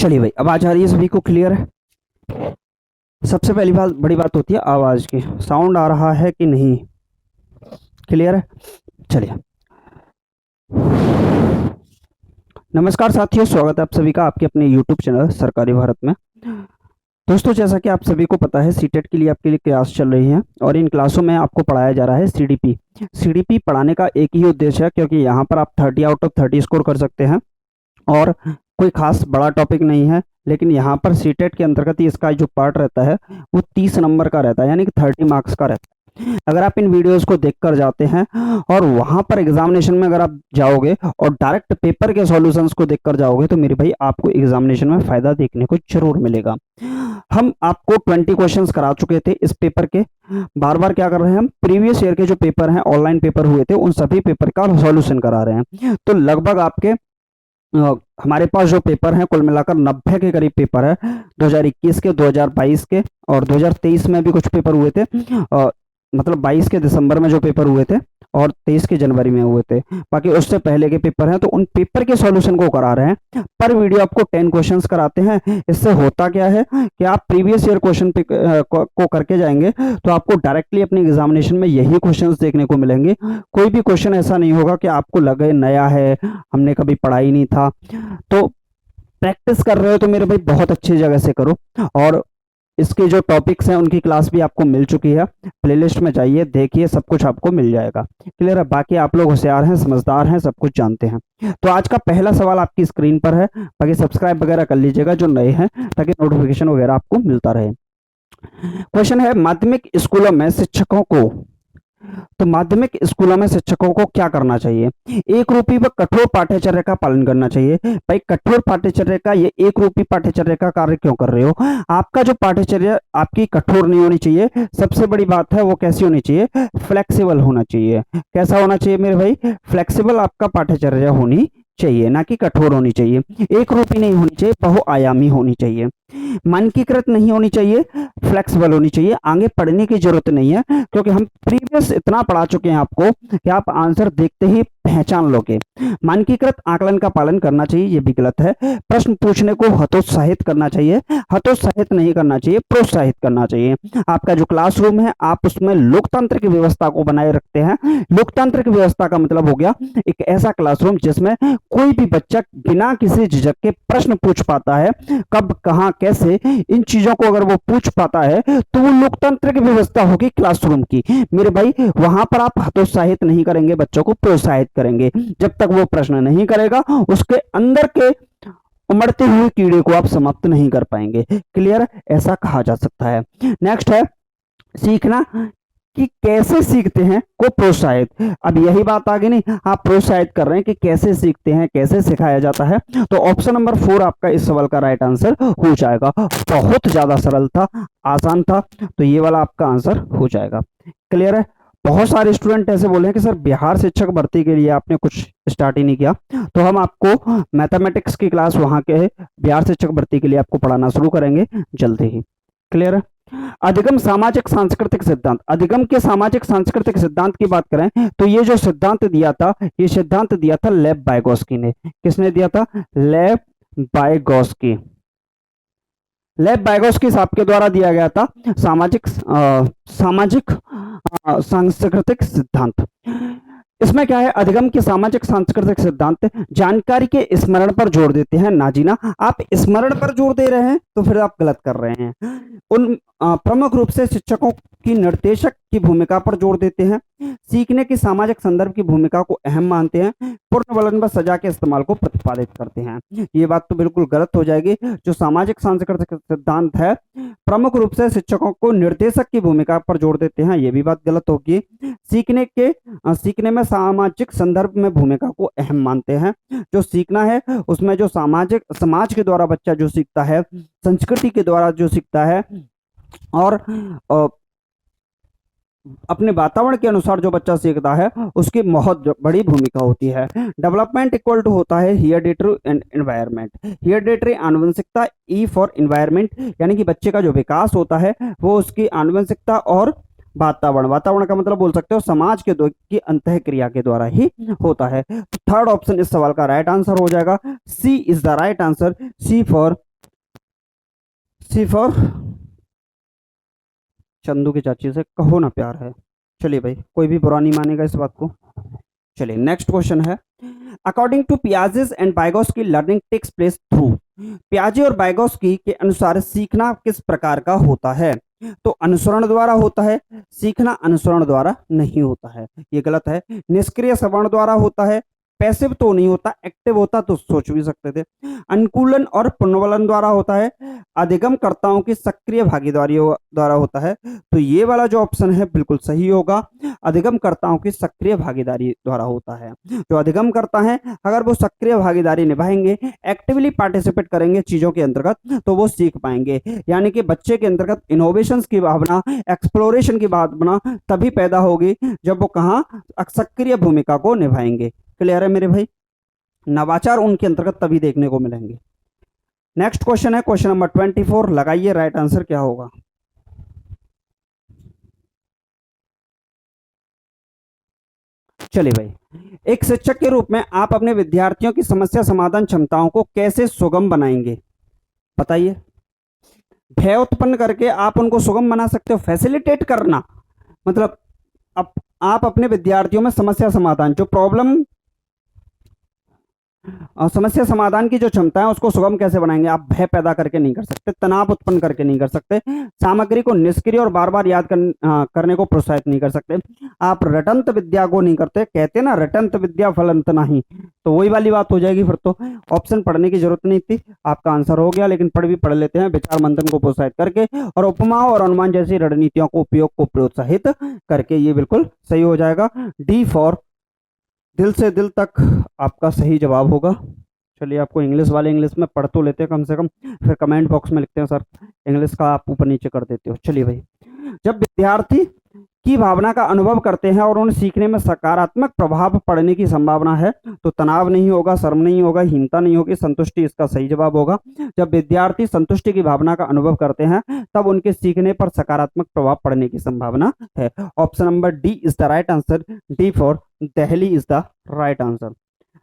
चलिए भाई, आवाज आ रही है सभी को? क्लियर है? सबसे पहली बात, बड़ी बात होती है आवाज की, साउंड आ रहा है कि नहीं? क्लियर है? चलिए, नमस्कार साथियों, स्वागत है आप सभी का आपके अपने यूट्यूब चैनल सरकारी भारत में। दोस्तों, जैसा कि आप सभी को पता है, सीटेट के लिए आपके लिए क्लास चल रही है और इन क्लासों में आपको पढ़ाया जा रहा है सीडीपी। सीडीपी पढ़ाने का एक ही उद्देश्य है, क्योंकि यहाँ पर आप 30 आउट ऑफ 30 स्कोर कर सकते हैं और कोई खास बड़ा टॉपिक नहीं है। लेकिन यहाँ पर सीटेट के अंतर्गत ही इसका जो पार्ट रहता है वो 30 नंबर का रहता है, यानी कि 30 मार्क्स का रहता है। अगर आप इन वीडियोस को देखकर जाते हैं और वहां पर एग्जामिनेशन में अगर आप जाओगे और डायरेक्ट पेपर के सॉल्यूशंस को देखकर जाओगे तो मेरे भाई आपको एग्जामिनेशन में फायदा देखने को जरूर मिलेगा। हम आपको 20 क्वेश्चंस करा चुके थे इस पेपर के। बार बार क्या कर रहे हैं, हम प्रीवियस ईयर के जो पेपर हैं, ऑनलाइन पेपर हुए थे, उन सभी पेपर का सॉल्यूशन करा रहे हैं। तो लगभग आपके हमारे पास जो पेपर हैं कुल मिलाकर 90 के करीब पेपर है। 2021 के, 2022 के और 2023 में भी कुछ पेपर हुए थे। मतलब 22 के दिसंबर में जो पेपर हुए थे और 23 के जनवरी में हुए थे। बाकी उससे पहले के पेपर हैं, तो उन पेपर के सॉल्यूशन को करा रहे हैं। पर वीडियो आपको 10 क्वेश्चंस कराते हैं। इससे होता क्या है कि आप प्रीवियस ईयर क्वेश्चन को करके जाएंगे तो आपको डायरेक्टली अपने एग्जामिनेशन में यही क्वेश्चंस देखने को मिलेंगे। कोई भी क्वेश्चन ऐसा नहीं होगा कि आपको लगे नया है, हमने कभी पढ़ा ही नहीं था। तो प्रैक्टिस कर रहे हो तो मेरे भाई बहुत अच्छी जगह से करो। और इसके जो टॉपिक्स हैं उनकी क्लास भी आपको मिल चुकी है, प्लेलिस्ट में जाइए, देखिए, सब कुछ आपको मिल जाएगा। क्लियर है? बाकी आप लोग होशियार हैं, समझदार हैं, सब कुछ जानते हैं। तो आज का पहला सवाल आपकी स्क्रीन पर है। बाकी सब्सक्राइब वगैरह कर लीजिएगा जो नए हैं, ताकि नोटिफिकेशन वगैरह आपको मिलता रहे। क्वेश्चन है, माध्यमिक स्कूलों में शिक्षकों को, तो माध्यमिक स्कूलों में शिक्षकों को क्या करना चाहिए? एक रूपी व कठोर पाठ्यचर्या का पालन करना चाहिए। भाई, कठोर पाठ्यचर्या का, ये एक रूपी पाठ्यचर्या का कार्य क्यों कर रहे हो? आपका जो पाठ्यचर्या आपकी कठोर नहीं होनी चाहिए। सबसे बड़ी बात है वो कैसी होनी चाहिए? फ्लेक्सिबल होना चाहिए। कैसा होना चाहिए मेरे भाई? फ्लेक्सिबल आपका पाठ्यचर्या होनी चाहिए, ना कि कठोर होनी चाहिए। एक रूपी नहीं होनी चाहिए, बहुआयामी होनी चाहिए। मानकीकृत नहीं होनी चाहिए, फ्लेक्सिबल होनी चाहिए। आगे पढ़ने की जरूरत नहीं है, क्योंकि हम प्रीवियस इतना पढ़ा चुके हैं आपको कि आप आंसर देखते ही पहचान लोगे। मानकीकृत आकलन का पालन करना चाहिए, ये भी गलत है। प्रश्न पूछने को हतोत्साहित करना चाहिए, हतोत्साहित नहीं करना चाहिए, प्रोत्साहित करना चाहिए। आपका जो क्लासरूम है आप उसमें लोकतंत्र की व्यवस्था को बनाए रखते हैं। लोकतंत्र की व्यवस्था का मतलब हो गया एक ऐसा क्लासरूम जिसमें कोई भी बच्चा बिना किसी झिझक के प्रश्न पूछ पाता है। कब, कहां, कैसे, इन चीजों को अगर वो पूछ पाता है तो वो लोकतंत्र की व्यवस्था होगी क्लासरूम की। मेरे भाई, वहां पर आप हतोत्साहित नहीं करेंगे, बच्चों को प्रोत्साहित करेंगे। जब तक वो प्रश्न नहीं करेगा उसके अंदर के उमड़ते हुए कीड़े को आप समाप्त नहीं कर पाएंगे। क्लियर? ऐसा कहा जा सकता है। नेक्स्ट है, सीखना कि कैसे सीखते हैं को प्रोत्साहित। अब यही बात आ गई नहीं, आप प्रोत्साहित कर रहे हैं कि कैसे सीखते हैं, कैसे सिखाया जाता है। तो ऑप्शन नंबर 4 आपका इस सवाल का राइट आंसर हो जाएगा। बहुत ज्यादा सरल था, आसान था, तो ये वाला आपका आंसर हो जाएगा। क्लियर है? बहुत सारे स्टूडेंट ऐसे बोले हैं कि सर बिहार शिक्षक भर्ती के लिए आपने कुछ स्टार्ट ही नहीं किया। तो हम आपको मैथमेटिक्स की क्लास वहां के बिहार शिक्षक भर्ती के लिए आपको पढ़ाना शुरू करेंगे जल्दी ही। क्लियर है? अधिगम सामाजिक सांस्कृतिक सिद्धांत, अधिगम के सामाजिक सांस्कृतिक सिद्धांत की बात करें तो ये जो सिद्धांत दिया था, ये सिद्धांत दिया था लेव वाइगोत्स्की ने। किसने दिया था? लेव वाइगोत्स्की। लेव वाइगोत्स्की साहब के द्वारा दिया गया था सामाजिक सांस्कृतिक सिद्धांत। इसमें क्या है, अधिगम के सामाजिक सांस्कृतिक सिद्धांत जानकारी के स्मरण पर जोर देते हैं। ना जी ना, आप स्मरण पर जोर दे रहे हैं तो फिर आप गलत कर रहे हैं। उन प्रमुख रूप से शिक्षकों की निर्देशक की भूमिका पर जोर देते हैं। सीखने की सामाजिक संदर्भ की भूमिका को अहम मानते हैं। पूर्ण वलन व सजा के इस्तेमाल को प्रतिपादित करते हैं। ये बात तो बिल्कुल गलत हो जाएगी। जो सामाजिक सांस्कृतिक सिद्धांत है, प्रमुख रूप से शिक्षकों को निर्देशक की भूमिका पर जोर देते हैं, ये भी बात गलत होगी। सीखने में सामाजिक संदर्भ में भूमिका को अहम मानते हैं। जो सीखना है उसमें जो समाज के द्वारा बच्चा जो सीखता है, संस्कृति के द्वारा जो सीखता है और अपने वातावरण के अनुसार जो बच्चा सीखता है उसकी बहुत बड़ी भूमिका होती है। डेवलपमेंट इक्वल टू होता है हियरडिटरी एंड एनवायरनमेंट। हियरडिटरी आनुवंशिकता, ई फॉर एनवायरनमेंट, यानी कि बच्चे का जो विकास होता है वो उसकी आनुवंशिकता और वातावरण का मतलब बोल सकते हो समाज के की अंतः क्रिया के द्वारा ही होता है। तो थर्ड ऑप्शन इस सवाल का राइट आंसर हो जाएगा। C is the right answer, C for C for Chandu की चाची से कहो ना प्यार है। चलिए भाई, कोई भी बुरा नहीं मानेगा इस बात को। चलिए नेक्स्ट क्वेश्चन है, according to Piaget's and Vygotsky learning takes place through. पियाजे और वाइगोत्स्की के अनुसार सीखना किस प्रकार का होता है? तो अनुसरण द्वारा होता है, सीखना अनुसरण द्वारा नहीं होता है, ये गलत है। निष्क्रिय श्रवण द्वारा होता है, पैसिव तो नहीं होता, एक्टिव होता तो सोच भी सकते थे। अनुकूलन और पुनर्वलन द्वारा होता है, अधिगमकर्ताओं की सक्रिय भागीदारी द्वारा होता है। तो ये वाला जो ऑप्शन है बिल्कुल सही होगा, अधिगमकर्ताओं की सक्रिय भागीदारी द्वारा होता है। जो अधिगम करता है, अगर वो सक्रिय भागीदारी निभाएंगे, एक्टिवली पार्टिसिपेट करेंगे चीजों के अंतर्गत, तो वो सीख पाएंगे। यानी कि बच्चे के अंतर्गत इनोवेशंस की भावना, एक्सप्लोरेशन की भावना तभी पैदा होगी जब वो कहाँ सक्रिय भूमिका को निभाएंगे। क्लियर है मेरे भाई? नवाचार उनके अंतर्गत तभी देखने को मिलेंगे। नेक्स्ट क्वेश्चन है क्वेश्चन नंबर 24, लगाइए राइट आंसर क्या होगा। चलिए भाई, एक शिक्षक के रूप में आप अपने विद्यार्थियों की समस्या समाधान क्षमताओं को कैसे सुगम बनाएंगे? बताइए। भय उत्पन्न करके आप उनको सुगम बना सकते हो, फैसिलिटेट करना मतलब आप अपने विद्यार्थियों में समस्या समाधान जो प्रॉब्लम समस्या समाधान की जो क्षमता है उसको सुगम कैसे बनाएंगे? आप भय पैदा करके नहीं कर सकते, तनाव उत्पन्न करके नहीं कर सकते, सामग्री को निष्क्रिय और बार बार याद करने को प्रोत्साहित नहीं कर सकते, आप रटंत विद्या को नहीं करते। कहते ना रटंत विद्या फलंत नहीं, तो वही वाली बात हो जाएगी। फिर तो ऑप्शन पढ़ने की जरूरत नहीं थी, आपका आंसर हो गया। लेकिन पढ़ लेते हैं, विचार मंथन को प्रोत्साहित करके और उपमा और अनुमान जैसी रणनीतियों को उपयोग को प्रोत्साहित करके, ये बिल्कुल सही हो जाएगा। डी फॉर दिल से दिल तक आपका सही जवाब होगा। चलिए, आपको इंग्लिश वाले इंग्लिश में पढ़ तो लेते हैं कम से कम, फिर कमेंट बॉक्स में लिखते हैं सर इंग्लिश का आप ऊपर नीचे कर देते हो। चलिए भाई, जब विद्यार्थी की भावना का अनुभव करते हैं और उन्हें सीखने में सकारात्मक प्रभाव पड़ने की संभावना है, तो तनाव नहीं होगा, शर्म नहीं होगा, हीनता नहीं होगी, संतुष्टि इसका सही जवाब होगा। जब विद्यार्थी संतुष्टि की भावना का अनुभव करते हैं, तब उनके सीखने पर सकारात्मक प्रभाव पड़ने की संभावना है। Option number D is the right answer. D for Delhi is the right answer.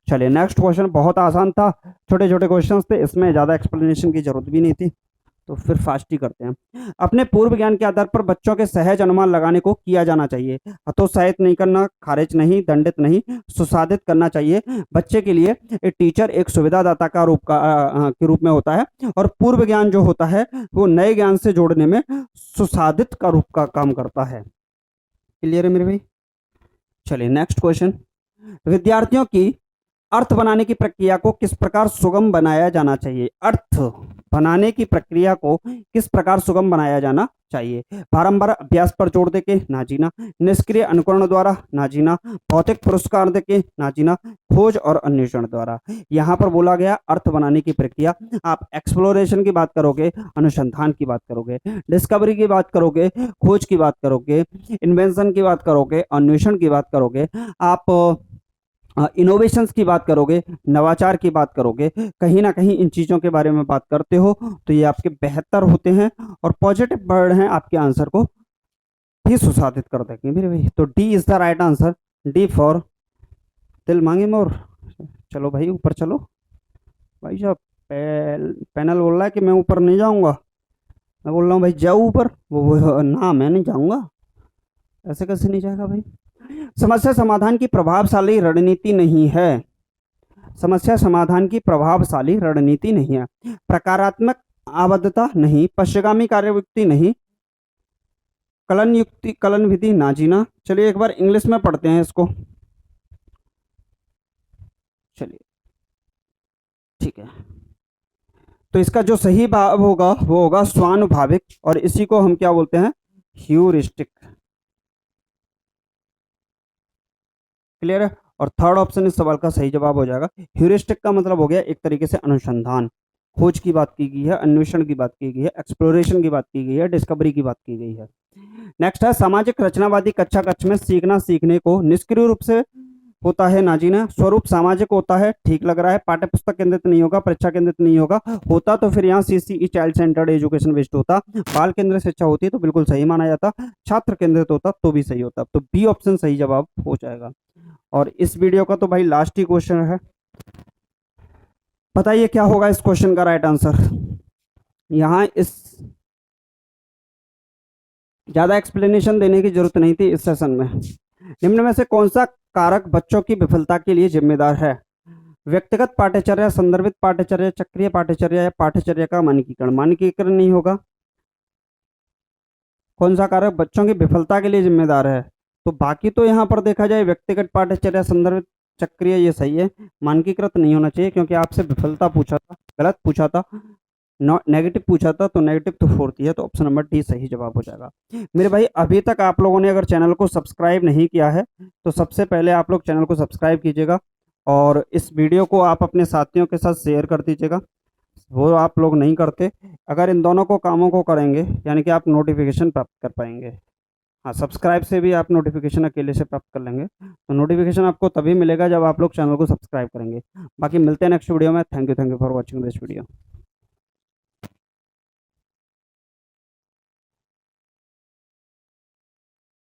चलिए नेक्स्ट क्वेश्चन, बहुत आसान था, छोटे छोटे क्वेश्चन थे, इसमें ज्यादा एक्सप्लेनेशन की जरूरत भी नहीं थी, तो फिर फास्ट ही करते हैं। अपने पूर्व ज्ञान के आधार पर बच्चों के सहज अनुमान लगाने को किया जाना चाहिए। हतोत्साहित नहीं करना, खारिज नहीं, दंडित नहीं, सुसाधित करना चाहिए। बच्चे के लिए एक टीचर एक सुविधादाता का के रूप में होता है, और पूर्व ज्ञान जो होता है वो नए ज्ञान से जोड़ने में सुसाधित का रूप का काम करता है। क्लियर है मेरे भाई? चलिए नेक्स्ट क्वेश्चन, विद्यार्थियों की अर्थ बनाने की प्रक्रिया को किस प्रकार सुगम बनाया जाना चाहिए? अर्थ बनाने की प्रक्रिया को किस प्रकार सुगम बनाया जाना चाहिए? बारंबार अभ्यास पर जोर देके ना जीना, निष्क्रिय अनुकरण द्वारा ना जीना, भौतिक पुरस्कार देके ना जीना, खोज और अन्वेषण द्वारा। यहाँ पर बोला गया अर्थ बनाने की प्रक्रिया, आप एक्सप्लोरेशन की बात करोगे, अनुसंधान की बात करोगे, डिस्कवरी की बात करोगे, खोज की बात करोगे, इन्वेंशन की बात करोगे, अन्वेषण की बात करोगे, आप इनोवेशंस की बात करोगे, नवाचार की बात करोगे, कहीं ना कहीं इन चीज़ों के बारे में बात करते हो, तो ये आपके बेहतर होते हैं और पॉजिटिव वर्ड हैं, आपके आंसर को भी सुसाधित कर देंगे मेरे भाई। तो D is the right answer. D for दिल मांगे मोर। चलो भाई ऊपर चलो। भाई साहब पैनल बोल रहा है कि मैं ऊपर नहीं जाऊंगा, मैं बोल रहा हूँ भाई जाओ ऊपर, वो ना मैं नहीं जाऊंगा, ऐसे कैसे नहीं जाएगा भाई? समस्या समाधान की प्रभावशाली रणनीति नहीं है। समस्या समाधान की प्रभावशाली रणनीति नहीं है। प्रकारात्मक आबद्धता नहीं, पश्चिगामी कार्ययुक्ति नहीं, कलन युक्ति, कलन विधि ना जीना। चलिए एक बार इंग्लिश में पढ़ते हैं इसको। चलिए ठीक है, तो इसका जो सही भाव होगा वो होगा स्वानुभाविक, और इसी को हम क्या बोलते हैं? ह्यूरिस्टिक। क्लियर है? और थर्ड ऑप्शन इस सवाल का सही जवाब हो जाएगा। ह्यूरिस्टिक का मतलब हो गया एक तरीके से अनुसंधान, खोज की बात की गई है, अन्वेषण की बात की गई है, एक्सप्लोरेशन की बात की गई है, डिस्कवरी की बात की गई है। नेक्स्ट है सामाजिक रचनावादी कक्षा कक्ष में सीखना सीखने को निष्क्रिय रूप से होता है ना जीना। स्वरूप सामाजिक होता है, ठीक लग रहा है। पाठ्य पुस्तक केंद्रित नहीं होगा, परीक्षा केंद्रित नहीं होगा, होता तो फिर यहाँ CCE child centred education based होता। बाल केंद्रित शिक्षा होती तो बिल्कुल सही माना जाता। छात्र केंद्रित होता तो भी सही होता। तो बी ऑप्शन सही जवाब हो जाएगा। और इस वीडियो का तो भाई लास्ट ही क्वेश्चन है, बताइए क्या होगा इस क्वेश्चन का राइट आंसर? यहाँ इस ज़्यादा एक्सप्लेनेशन देने की जरूरत नहीं थी इस सेशन में। निम्न में से कौन सा कारक बच्चों की विफलता के लिए जिम्मेदार है? व्यक्तिगत पाठ्यचर्या, संदर्भित पाठ्यचर्या, चक्रीय पाठ्यचर्या या पाठ्यचर्या का मानकीकरण? मानकीकरण नहीं होगा। कौन सा कारक बच्चों की विफलता के लिए जिम्मेदार है? तो बाकी तो यहाँ पर देखा जाए व्यक्तिगत पाठ्यचर्या, संदर्भित, चक्रीय ये सही है। मानकीकृत नहीं होना चाहिए क्योंकि आपसे विफलता पूछा था, गलत पूछा था, नेगेटिव पूछा था, तो नेगेटिव तो 4th ही है, तो ऑप्शन नंबर डी सही जवाब हो जाएगा। मेरे भाई अभी तक आप लोगों ने अगर चैनल को सब्सक्राइब नहीं किया है तो सबसे पहले आप लोग चैनल को सब्सक्राइब कीजिएगा और इस वीडियो को आप अपने साथियों के साथ शेयर कर दीजिएगा, वो आप लोग नहीं करते। अगर इन दोनों को कामों को करेंगे यानी कि आप नोटिफिकेशन प्राप्त कर पाएंगे। हाँ, सब्सक्राइब से भी आप नोटिफिकेशन अकेले से प्राप्त कर लेंगे, तो नोटिफिकेशन आपको तभी मिलेगा जब आप लोग चैनल को सब्सक्राइब करेंगे। बाकी मिलते हैं नेक्स्ट वीडियो में। Thank you for watching this video.